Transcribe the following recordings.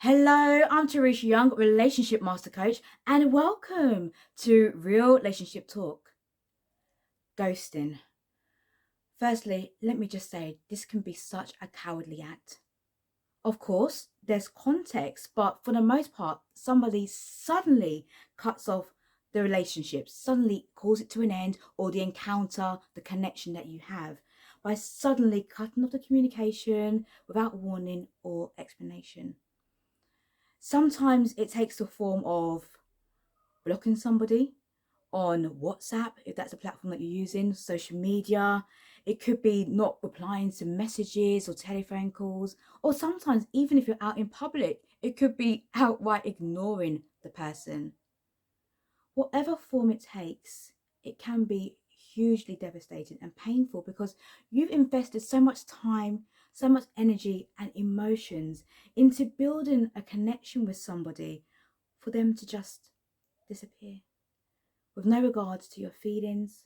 Hello, I'm Teresha Young, relationship master coach, and welcome to Real-ationship Talk. Ghosting. Firstly, let me just say this can be such a cowardly act. Of course, there's context, but for the most part, somebody suddenly cuts off the relationship, suddenly calls it to an end, or the encounter, the connection that you have, by suddenly cutting off the communication without warning or explanation. Sometimes it takes the form of blocking somebody on WhatsApp, if that's a platform that you're using, social media. It could be not replying to messages or telephone calls, or sometimes, even if you're out in public, it could be outright ignoring the person. Whatever form it takes, it can be hugely devastating and painful because you've invested so much time, so much energy and emotions into building a connection with somebody for them to just disappear with no regards to your feelings,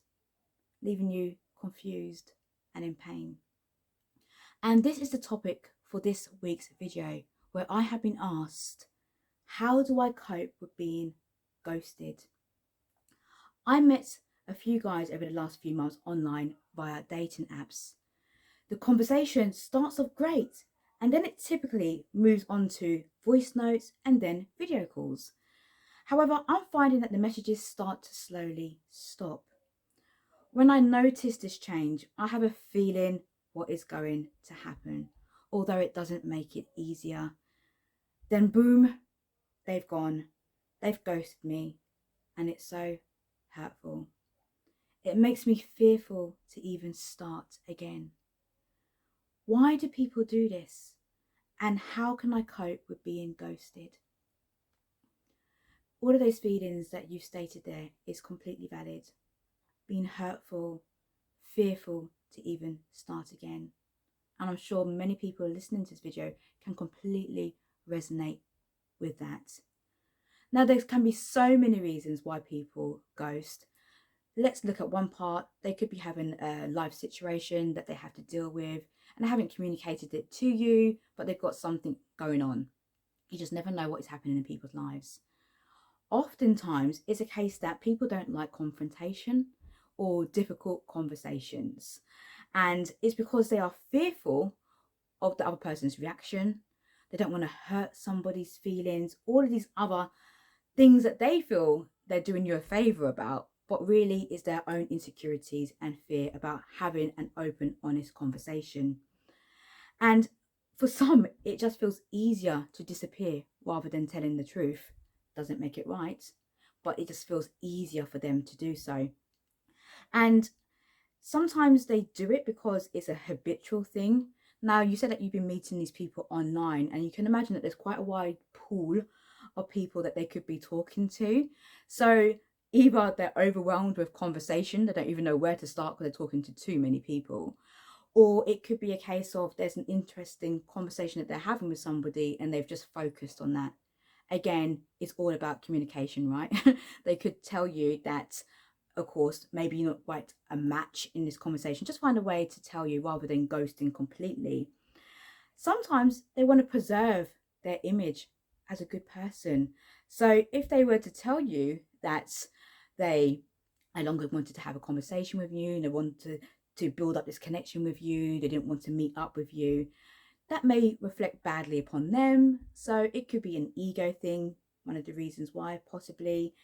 leaving you confused and in pain. And this is the topic for this week's video, where I have been asked, how do I cope with being ghosted? I met a few guys over the last few months online via dating apps. The conversation starts off great, and then it typically moves on to voice notes and then video calls. However, I'm finding that the messages start to slowly stop. When I notice this change, I have a feeling what is going to happen, although it doesn't make it easier. Then boom, they've gone. They've ghosted me, and it's so hurtful. It makes me fearful to even start again. Why do people do this? And how can I cope with being ghosted? All of those feelings that you stated there is completely valid. Being hurtful, fearful to even start again. And I'm sure many people listening to this video can completely resonate with that. Now, there can be so many reasons why people ghost. Let's look at one part. They could be having a life situation that they have to deal with and they haven't communicated it to you, but they've got something going on. You just never know what is happening in people's lives. Oftentimes, it's a case that people don't like confrontation or difficult conversations. And it's because they are fearful of the other person's reaction. They don't want to hurt somebody's feelings, all of these other things that they feel they're doing you a favor about, but really is their own insecurities and fear about having an open, honest conversation. And for some, it just feels easier to disappear rather than telling the truth. Doesn't make it right, but it just feels easier for them to do so. And sometimes they do it because it's a habitual thing. Now, you said that you've been meeting these people online, and you can imagine that there's quite a wide pool of people that they could be talking to. So either they're overwhelmed with conversation, they don't even know where to start because they're talking to too many people. Or it could be a case of there's an interesting conversation that they're having with somebody and they've just focused on that. Again, it's all about communication, right? They could tell you that, of course, maybe you're not quite a match in this conversation. Just find a way to tell you rather than ghosting completely. Sometimes they want to preserve their image as a good person. So if they were to tell you that they no longer wanted to have a conversation with you and they wanted to build up this connection with you, they didn't want to meet up with you, that may reflect badly upon them. So it could be an ego thing, one of the reasons why, possibly.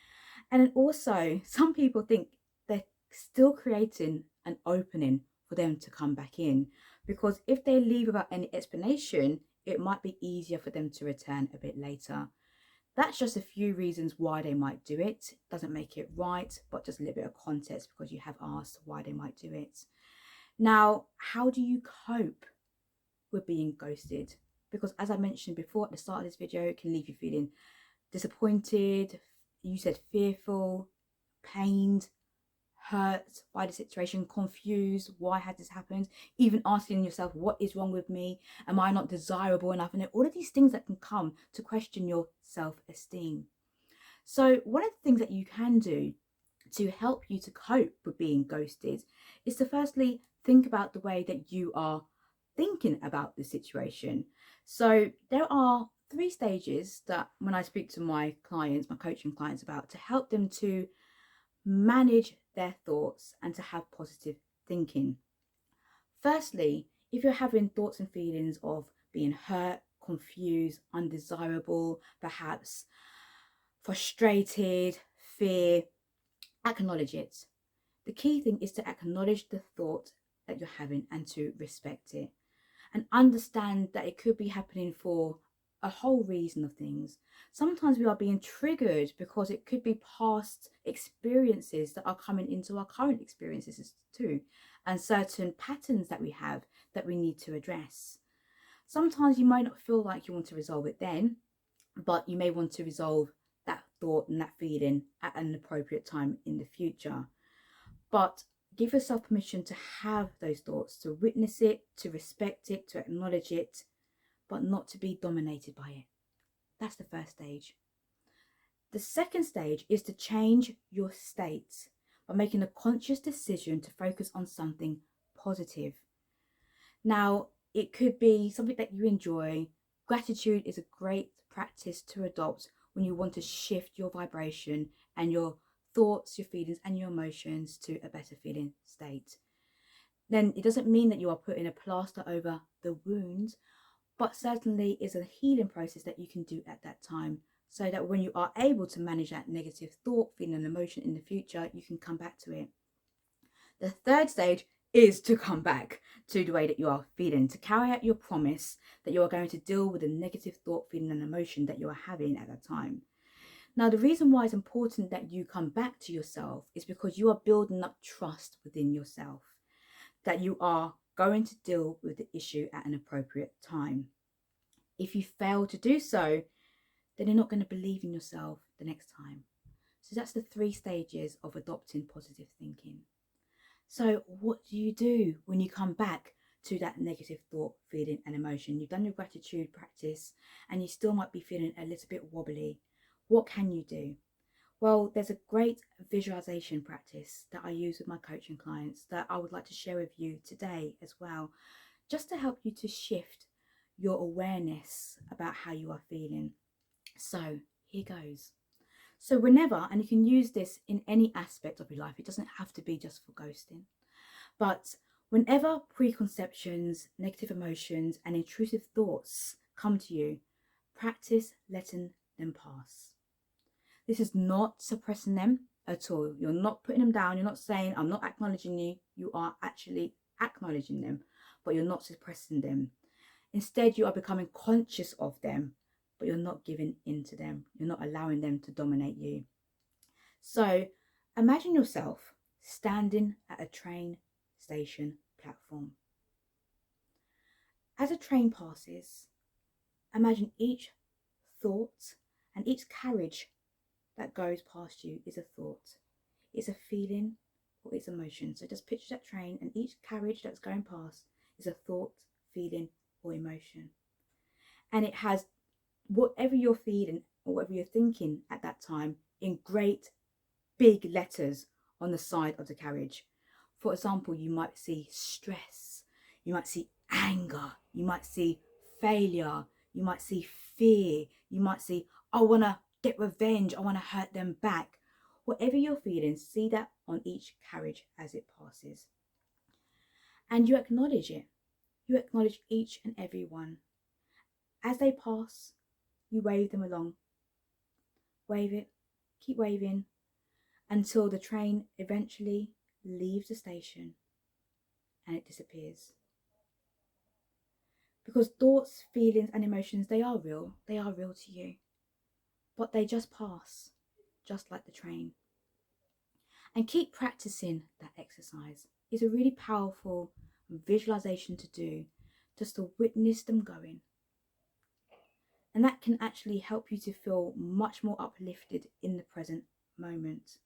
And then also, some people think they're still creating an opening for them to come back in, because if they leave without any explanation, it might be easier for them to return a bit later. That's just a few reasons why they might do it. Doesn't make it right, but just a little bit of context because you have asked why they might do it. Now, how do you cope with being ghosted? Because as I mentioned before at the start of this video, it can leave you feeling disappointed, you said fearful, pained, hurt by the situation, confused, why had this happened, even asking yourself, what is wrong with me? Am I not desirable enough? And all of these things that can come to question your self-esteem. So one of the things that you can do to help you to cope with being ghosted is to firstly think about the way that you are thinking about the situation. So there are 3 stages that when I speak to my clients, my coaching clients, about to help them to manage their thoughts and to have positive thinking. Firstly, if you're having thoughts and feelings of being hurt, confused, undesirable, perhaps frustrated, fear, acknowledge it. The key thing is to acknowledge the thought that you're having and to respect it, and understand that it could be happening for a whole reason of things. Sometimes we are being triggered because it could be past experiences that are coming into our current experiences too, and certain patterns that we have that we need to address. Sometimes you might not feel like you want to resolve it then, but you may want to resolve that thought and that feeling at an appropriate time in the future. But give yourself permission to have those thoughts, to witness it, to respect it, to acknowledge it, but not to be dominated by it. That's the first stage. The second stage is to change your state by making a conscious decision to focus on something positive. Now, it could be something that you enjoy. Gratitude is a great practice to adopt when you want to shift your vibration and your thoughts, your feelings, and your emotions to a better feeling state. Then it doesn't mean that you are putting a plaster over the wound, but certainly is a healing process that you can do at that time, so that when you are able to manage that negative thought, feeling, and emotion in the future, you can come back to it. The third stage is to come back to the way that you are feeling, to carry out your promise that you are going to deal with the negative thought, feeling, and emotion that you are having at that time. Now, the reason why it's important that you come back to yourself is because you are building up trust within yourself, that you are going to deal with the issue at an appropriate time. If you fail to do so, then you're not going to believe in yourself the next time. So that's the 3 stages of adopting positive thinking. So what do you do when you come back to that negative thought, feeling, and emotion? You've done your gratitude practice and you still might be feeling a little bit wobbly. What can you do? Well, there's a great visualization practice that I use with my coaching clients that I would like to share with you today as well, just to help you to shift your awareness about how you are feeling. So here goes. So whenever, and you can use this in any aspect of your life, it doesn't have to be just for ghosting, but whenever preconceptions, negative emotions, and intrusive thoughts come to you, practice letting them pass. This is not suppressing them at all. You're not putting them down. You're not saying, I'm not acknowledging you. You are actually acknowledging them, but you're not suppressing them. Instead, you are becoming conscious of them, but you're not giving in to them. You're not allowing them to dominate you. So imagine yourself standing at a train station platform. As a train passes, imagine each thought and each carriage that goes past you is a thought, it's a feeling, or it's emotion. So just picture that train, and each carriage that's going past is a thought, feeling, or emotion. And it has whatever you're feeling or whatever you're thinking at that time in great big letters on the side of the carriage. For example, you might see stress, you might see anger, you might see failure, you might see fear, you might see, I want to get revenge, I want to hurt them back. Whatever you're feeling, see that on each carriage as it passes. And you acknowledge it. You acknowledge each and every one. As they pass, you wave them along. Wave it, keep waving, until the train eventually leaves the station and it disappears. Because thoughts, feelings, and emotions, they are real to you, but they just pass, just like the train. And keep practicing that exercise. It's a really powerful visualization to do, just to witness them going. And that can actually help you to feel much more uplifted in the present moment.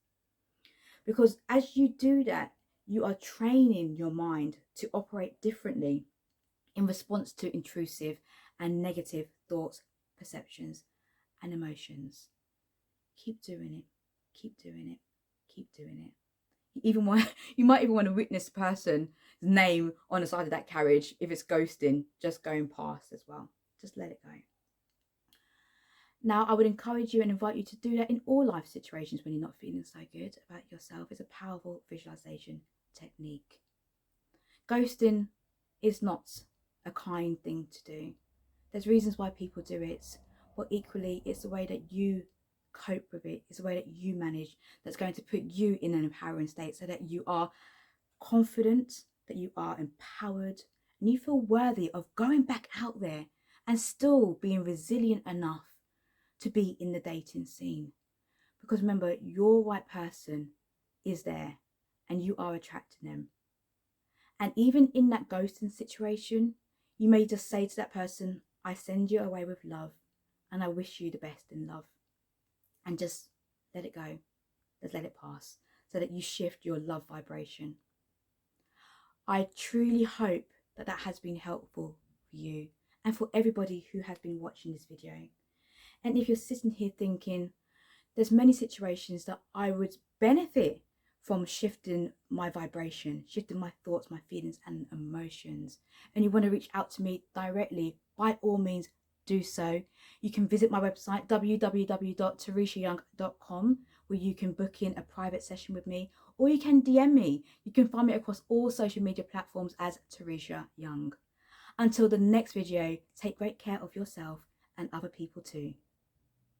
Because as you do that, you are training your mind to operate differently in response to intrusive and negative thoughts, perceptions, and emotions. Keep doing it. Keep doing it. Keep doing it. You might even want to witness the person's name on the side of that carriage if it's ghosting, just going past as well. Just let it go. Now, I would encourage you and invite you to do that in all life situations when you're not feeling so good about yourself. It's a powerful visualization technique. Ghosting is not a kind thing to do. There's reasons why people do it, but equally it's the way that you cope with it, it's the way that you manage that's going to put you in an empowering state so that you are confident, that you are empowered, and you feel worthy of going back out there and still being resilient enough to be in the dating scene. Because remember, your right person is there and you are attracting them. And even in that ghosting situation, you may just say to that person, I send you away with love and I wish you the best in love. And just let it go. Just let it pass so that you shift your love vibration. I truly hope that that has been helpful for you and for everybody who has been watching this video. And if you're sitting here thinking, there's many situations that I would benefit from shifting my vibration, shifting my thoughts, my feelings and emotions, and you want to reach out to me directly, by all means do so. You can visit my website www.tereshayoung.com, where you can book in a private session with me, or you can DM me. You can find me across all social media platforms as Teresha Young. Until the next video, take great care of yourself and other people too.